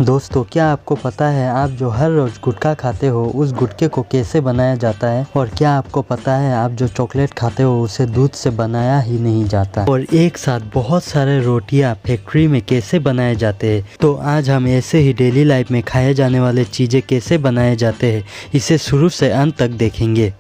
दोस्तों, क्या आपको पता है आप जो हर रोज़ गुटखा खाते हो उस गुटखे को कैसे बनाया जाता है? और क्या आपको पता है आप जो चॉकलेट खाते हो उसे दूध से बनाया ही नहीं जाता? और एक साथ बहुत सारे रोटियां फैक्ट्री में कैसे बनाए जाते हैं? तो आज हम ऐसे ही डेली लाइफ में खाए जाने वाले चीज़ें कैसे बनाए जाते हैं इसे शुरू से अंत तक देखेंगे।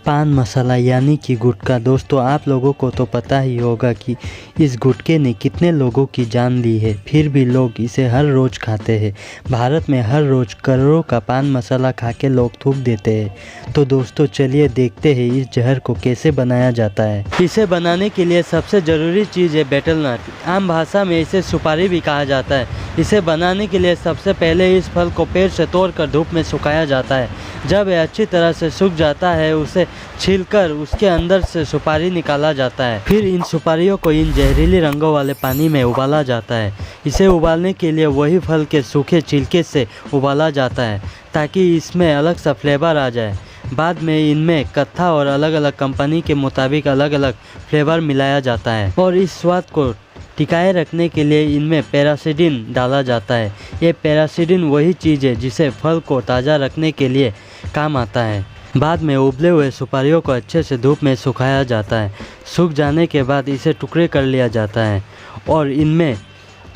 पान मसाला यानी कि गुटखा। दोस्तों, आप लोगों को तो पता ही होगा कि इस गुटखे ने कितने लोगों की जान ली है, फिर भी लोग इसे हर रोज़ खाते हैं। भारत में हर रोज़ करोड़ों का पान मसाला खा के लोग थूक देते हैं। तो दोस्तों चलिए देखते हैं इस जहर को कैसे बनाया जाता है। इसे बनाने के लिए सबसे ज़रूरी चीज़ है बेटल नट। आम भाषा में इसे सुपारी भी कहा जाता है। इसे बनाने के लिए सबसे पहले इस फल को पेड़ से तोड़कर धूप में सुखाया जाता है। जब यह अच्छी तरह से सूख जाता है उसे छीलकर उसके अंदर से सुपारी निकाला जाता है। फिर इन सुपारियों को इन जहरीले रंगों वाले पानी में उबाला जाता है। इसे उबालने के लिए वही फल के सूखे छिलके से उबाला जाता है ताकि इसमें अलग सा फ्लेवर आ जाए। बाद में इनमें कत्था और अलग अलग कंपनी के मुताबिक अलग अलग फ्लेवर मिलाया जाता है और इस स्वाद को टिकाए रखने के लिए इनमें पैरासिडिन डाला जाता है। ये पैरासिडिन वही चीज़ है जिसे फल को ताज़ा रखने के लिए काम आता है। बाद में उबले हुए सुपारियों को अच्छे से धूप में सुखाया जाता है। सूख जाने के बाद इसे टुकड़े कर लिया जाता है और इनमें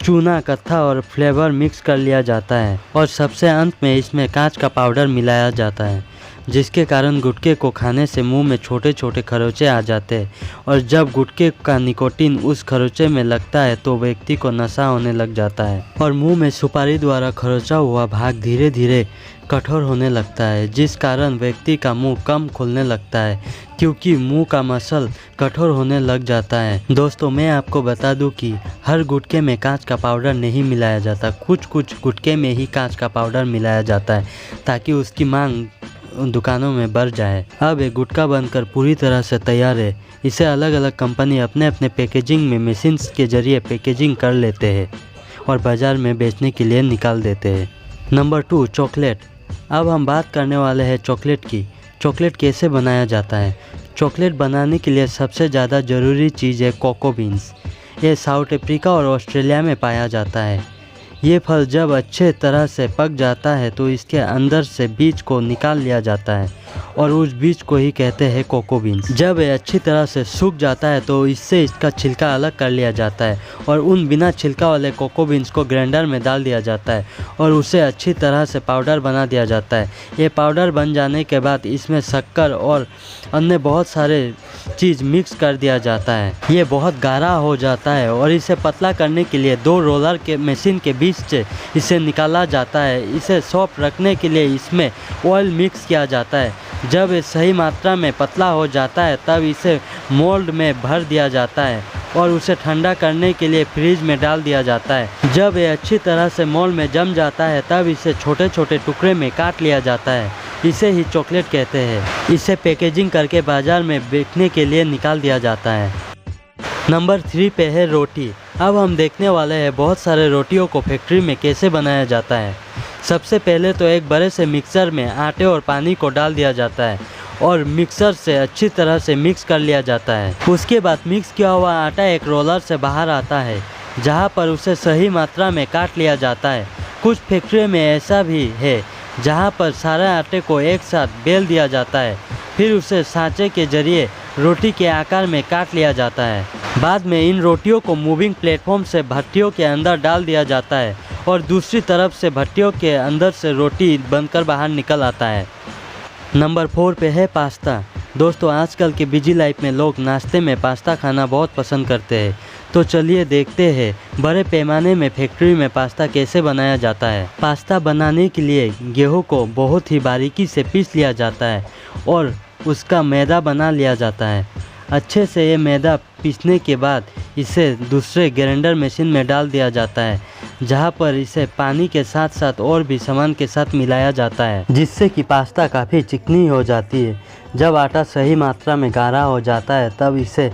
चूना, कत्था और फ्लेवर मिक्स कर लिया जाता है और सबसे अंत में इसमें कांच का पाउडर मिलाया जाता है, जिसके कारण गुटखे को खाने से मुंह में छोटे छोटे खरोंचे आ जाते हैं और जब गुटखे का निकोटीन उस खरोंचे में लगता है तो व्यक्ति को नशा होने लग जाता है और मुंह में सुपारी द्वारा खरोंचा हुआ भाग धीरे धीरे कठोर होने लगता है, जिस कारण व्यक्ति का मुंह कम खुलने लगता है क्योंकि मुंह का मसल कठोर होने लग जाता है। दोस्तों, मैं आपको बता दूं कि हर गुटखे में कांच का पाउडर नहीं मिलाया जाता। कुछ गुटखे में ही कांच का पाउडर मिलाया जाता है ताकि उसकी मांग दुकानों में बढ़ जाए। अब ये गुटखा बनकर पूरी तरह से तैयार है। इसे अलग अलग कंपनी अपने अपने पैकेजिंग में मशीन्स के जरिए पैकेजिंग कर लेते हैं और बाज़ार में बेचने के लिए निकाल देते हैं। Number 2, chocolate. अब हम बात करने वाले हैं चॉकलेट की। चॉकलेट कैसे बनाया जाता है? चॉकलेट बनाने के लिए सबसे ज़्यादा ज़रूरी चीज़ है कोको बीन्स। ये साउथ अफ्रीका और ऑस्ट्रेलिया में पाया जाता है। ये फल जब अच्छे तरह से पक जाता है तो इसके अंदर से बीज को निकाल लिया जाता है और उस बीज को ही कहते हैं कोको बीन्स। जब ये अच्छी तरह से सूख जाता है तो इससे इसका छिलका अलग कर लिया जाता है और उन बिना छिलका वाले कोको बीन्स को ग्राइंडर में डाल दिया जाता है और उसे अच्छी तरह से पाउडर बना दिया जाता है। ये पाउडर बन जाने के बाद इसमें शक्कर और अन्य बहुत सारे चीज़ मिक्स कर दिया जाता है। ये बहुत गाढ़ा हो जाता है और इसे पतला करने के लिए 2 रोलर के मशीन के बीच से इसे निकाला जाता है। इसे सॉफ्ट रखने के लिए इसमें ऑयल मिक्स किया जाता है। जब ये सही मात्रा में पतला हो जाता है तब इसे मोल्ड में भर दिया जाता है और उसे ठंडा करने के लिए फ्रिज में डाल दिया जाता है। जब ये अच्छी तरह से मोल्ड में जम जाता है तब इसे छोटे छोटे टुकड़े में काट लिया जाता है। इसे ही चॉकलेट कहते हैं। इसे पैकेजिंग करके बाज़ार में बेचने के लिए निकाल दिया जाता है। नंबर 3 पे है रोटी। अब हम देखने वाले हैं बहुत सारे रोटियों को फैक्ट्री में कैसे बनाया जाता है। सबसे पहले तो एक बड़े से मिक्सर में आटे और पानी को डाल दिया जाता है और मिक्सर से अच्छी तरह से मिक्स कर लिया जाता है। उसके बाद मिक्स किया हुआ आटा एक रोलर से बाहर आता है जहां पर उसे सही मात्रा में काट लिया जाता है। कुछ फैक्ट्री में ऐसा भी है जहां पर सारे आटे को एक साथ बेल दिया जाता है, फिर उसे सांचे के जरिए रोटी के आकार में काट लिया जाता है। बाद में इन रोटियों को मूविंग प्लेटफॉर्म से भट्टियों के अंदर डाल दिया जाता है और दूसरी तरफ से भट्टियों के अंदर से रोटी बनकर बाहर निकल आता है। नंबर 4 पे है पास्ता। दोस्तों, आजकल के बिजी लाइफ में लोग नाश्ते में पास्ता खाना बहुत पसंद करते हैं। तो चलिए देखते हैं बड़े पैमाने में फैक्ट्री में पास्ता कैसे बनाया जाता है। पास्ता बनाने के लिए गेहूं को बहुत ही बारीकी से पीस लिया जाता है और उसका मैदा बना लिया जाता है। अच्छे से ये मैदा पीसने के बाद इसे दूसरे ग्राइंडर मशीन में डाल दिया जाता है जहां पर इसे पानी के साथ साथ और भी सामान के साथ मिलाया जाता है, जिससे कि पास्ता काफ़ी चिकनी हो जाती है। जब आटा सही मात्रा में गाढ़ा हो जाता है तब इसे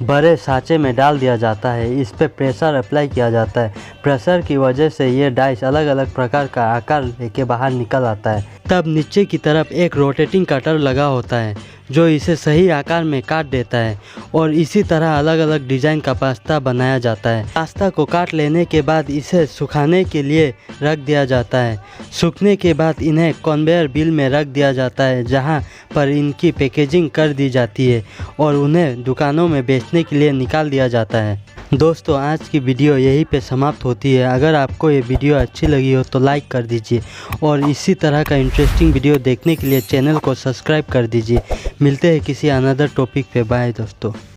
बड़े सांचे में डाल दिया जाता है। इस पे प्रेशर अप्लाई किया जाता है। प्रेशर की वजह से ये डाइस अलग अलग प्रकार का आकार लेके बाहर निकल आता है। तब नीचे की तरफ एक रोटेटिंग कटर लगा होता है जो इसे सही आकार में काट देता है और इसी तरह अलग अलग डिज़ाइन का पास्ता बनाया जाता है। पास्ता को काट लेने के बाद इसे सुखाने के लिए रख दिया जाता है। सूखने के बाद इन्हें कन्वेयर बेल्ट में रख दिया जाता है, जहां पर इनकी पैकेजिंग कर दी जाती है और उन्हें दुकानों में बेचने के लिए निकाल दिया जाता है। दोस्तों, आज की वीडियो यहीं पे समाप्त होती है। अगर आपको ये वीडियो अच्छी लगी हो तो लाइक कर दीजिए और इसी तरह का इंटरेस्टिंग वीडियो देखने के लिए चैनल को सब्सक्राइब कर दीजिए। मिलते हैं किसी अनदर टॉपिक पे। बाय दोस्तों।